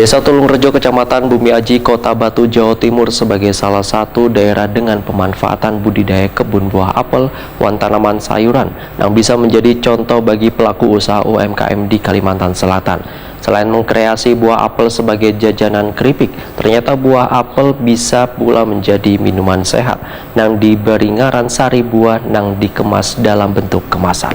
Desa Tulungrejo, Kecamatan Bumi Aji, Kota Batu, Jawa Timur sebagai salah satu daerah dengan pemanfaatan budidaya kebun buah apel dan tanaman sayuran yang bisa menjadi contoh bagi pelaku usaha UMKM di Kalimantan Selatan. Selain mengkreasi buah apel sebagai jajanan keripik, ternyata buah apel bisa pula menjadi minuman sehat yang diberi ngaran sari buah yang dikemas dalam bentuk kemasan.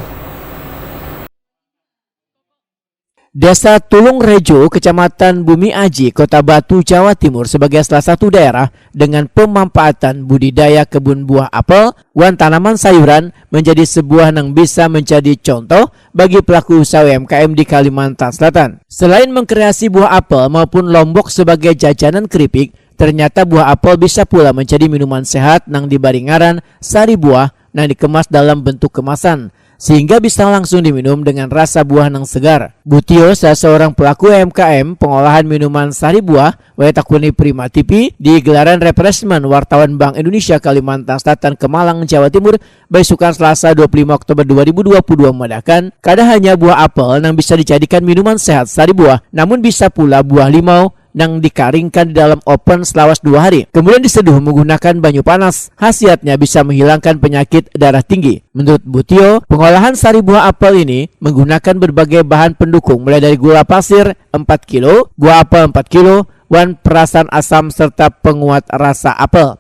Desa Tulungrejo, Kecamatan Bumi Aji, Kota Batu, Jawa Timur sebagai salah satu daerah dengan pemanfaatan budidaya kebun buah apel dan tanaman sayuran menjadi sebuah yang bisa menjadi contoh bagi pelaku usaha UMKM di Kalimantan Selatan. Selain mengkreasi buah apel maupun lombok sebagai jajanan keripik, ternyata buah apel bisa pula menjadi minuman sehat yang diberi ngaran sari buah yang dikemas dalam bentuk kemasan, sehingga bisa langsung diminum dengan rasa buah yang segar. Butio, salah seorang pelaku UMKM pengolahan minuman sari buah, Wetakuni Prima TV, di gelaran refreshment wartawan Bank Indonesia Kalimantan Selatan ke Malang, Jawa Timur, besukan Selasa 25 Oktober 2022 mengadakan, kada hanya buah apel yang bisa dijadikan minuman sehat sari buah, namun bisa pula buah limau yang dikaringkan di dalam oven selama 2 hari. Kemudian diseduh menggunakan banyu panas. Khasiatnya bisa menghilangkan penyakit darah tinggi. Menurut Butio, pengolahan sari buah apel ini menggunakan berbagai bahan pendukung mulai dari gula pasir 4 kg, buah apel 4 kg, dan perasan asam serta penguat rasa apel.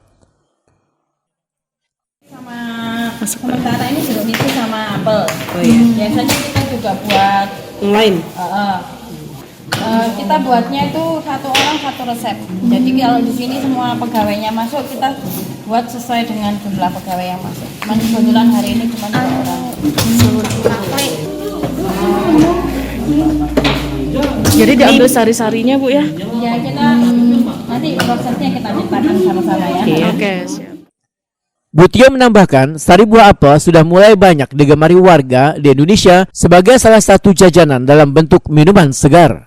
Sementara ini jeruk nipis sama apel. Biasanya kita juga buat lain. Kita buatnya itu satu orang satu resep. Jadi kalau di sini semua pegawainya masuk, kita buat sesuai dengan jumlah pegawai yang masuk. Cuman kebetulan hari ini cuma 2 orang. Jadi diambil sari-sarinya, Bu, ya? Ya, kita nanti prosesnya kita mintakan sama-sama ya. Oke, siap. Butio menambahkan, sari buah apel sudah mulai banyak digemari warga di Indonesia sebagai salah satu jajanan dalam bentuk minuman segar.